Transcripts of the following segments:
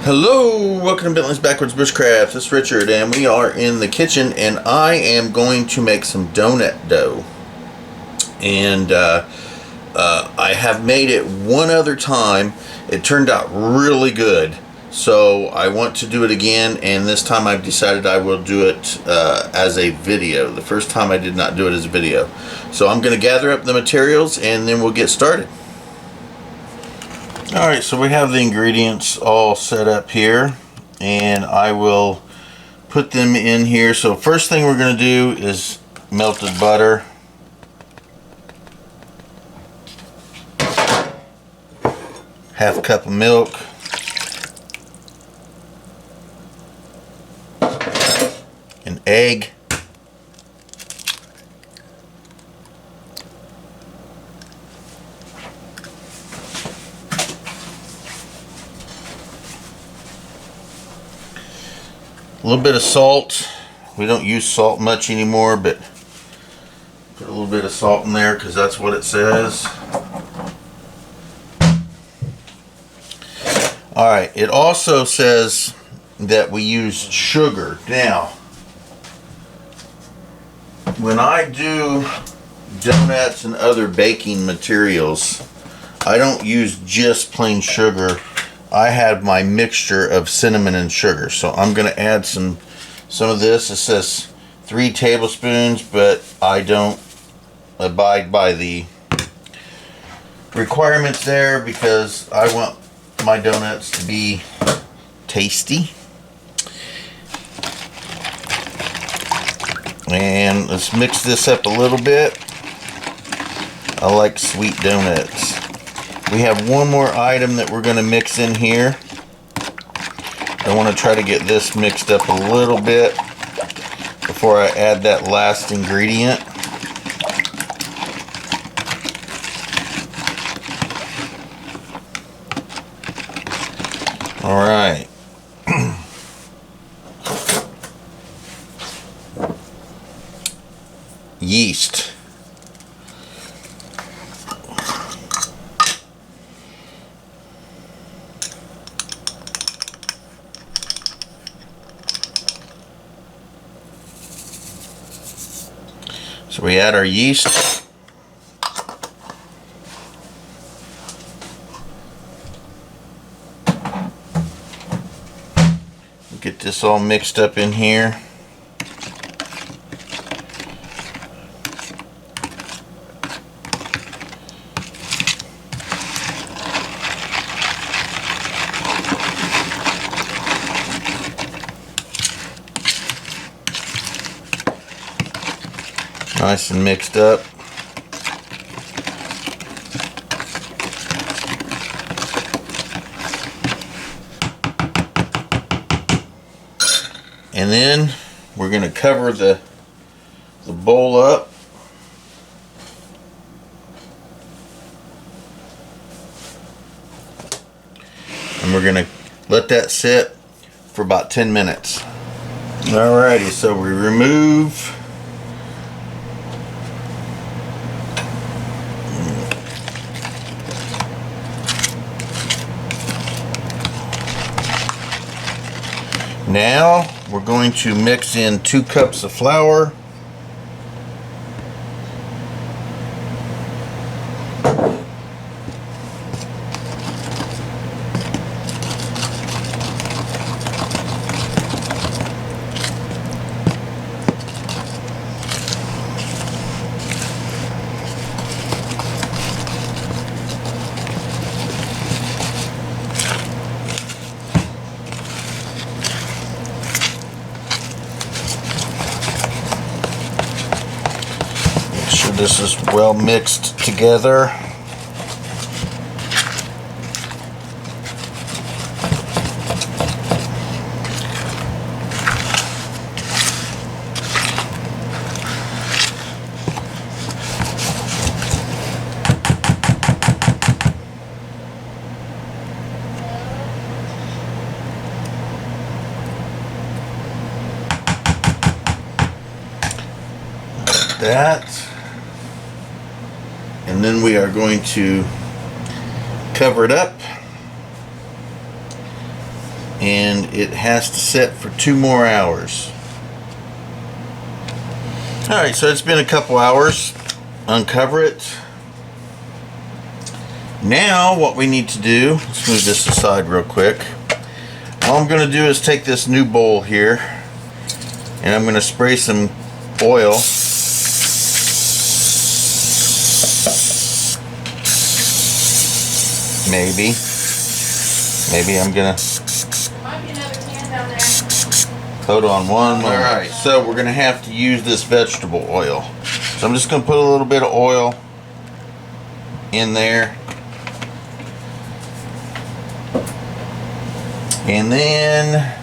Hello, welcome to Bentley's Backwoods Bushcraft. This is Richard, and we are in the kitchen, and I am going to make some donut dough. And I have made it one other time. It turned out really good, so I want to do it again. And this time I've decided I will do it as a video. The first time I did not do it as a video, so I'm going to gather up the materials, and then we'll get started. Alright, so we have the ingredients all set up here, and I will put them in here. So first thing we're going to do is melted butter. Half cup of milk. An egg. A little bit of salt. We don't use salt much anymore, but put a little bit of salt in there because that's what it says. Alright, it also says that we use sugar. Now, when I do donuts and other baking materials, I don't use just plain sugar. I have my mixture of cinnamon and sugar, so I'm going to add some of this. It says 3 tablespoons, but I don't abide by the requirements there because I want my donuts to be tasty. And let's mix this up a little bit. I like sweet donuts. We have one more item that we're going to mix in here. I want to try to get this mixed up a little bit before I add that last ingredient. All right. Yeast. So we add our yeast. Get this all mixed up in here. Nice and mixed up. And then we're going to cover the bowl up. And we're going to let that sit for about 10 minutes. Alrighty, so we remove Now we're going to mix in 2 cups of flour, this is well mixed together. Like that. And then we are going to cover it up and it has to set for 2 more hours. Alright, so it's been a couple hours. Uncover it. Now what we need to do, let's move this aside real quick. All I'm going to do is take this new bowl here and I'm going to spray some oil. Maybe I'm going to hold on one moment. Alright, so we're going to have to use this vegetable oil. So I'm just going to put a little bit of oil in there. And then,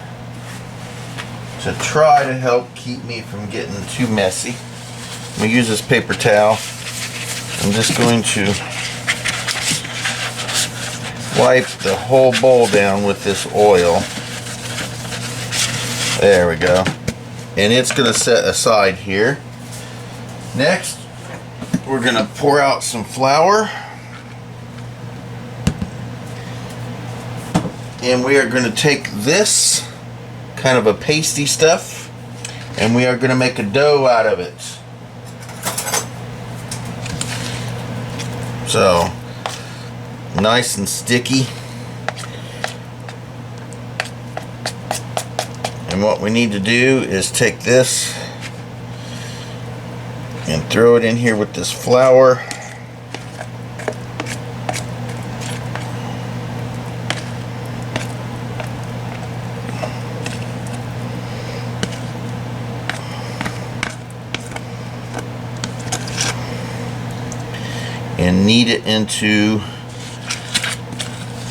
to try to help keep me from getting too messy, I'm going to use this paper towel. I'm just going to wipe the whole bowl down with this oil. There we go. And it's going to set aside here. Next, we're going to pour out some flour. And we are going to take this kind of a pasty stuff and we are going to make a dough out of it. So, nice and sticky. And what we need to do is take this and throw it in here with this flour. And knead it into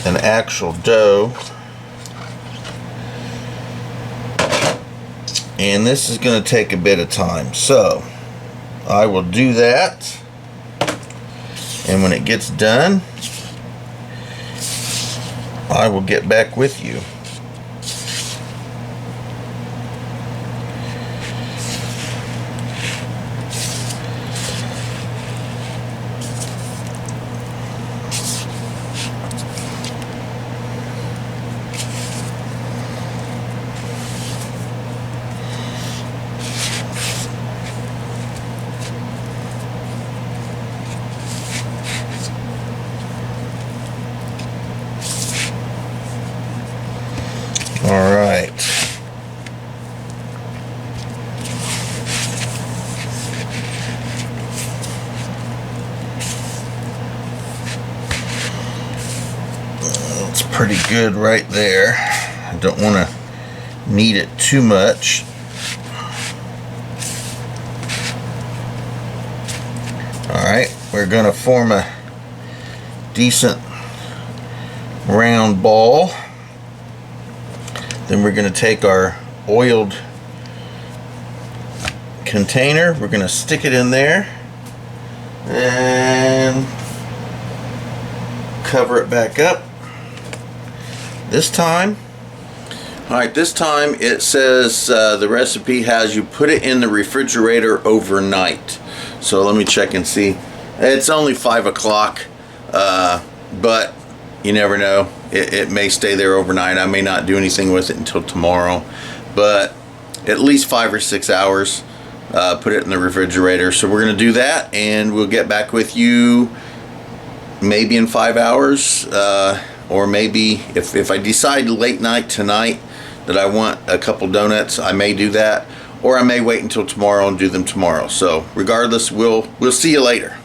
an actual dough. And this is going to take a bit of time, so I will do that, and when it gets done I will get back with you. All right. It's pretty good right there. I don't want to knead it too much. All right, we're going to form a decent round ball. Then we're going to take our oiled container, we're going to stick it in there and cover it back up. This time, alright, this time it says the recipe has you put it in the refrigerator overnight. So let me check and see. It's only 5 o'clock, but you never know. It may stay there overnight. I may not do anything with it until tomorrow, but at least 5 or 6 hours. Put it in the refrigerator. So we're going to do that, and we'll get back with you maybe in 5 hours, or maybe if I decide late night tonight that I want a couple donuts, I may do that, or I may wait until tomorrow and do them tomorrow. So regardless, we'll see you later.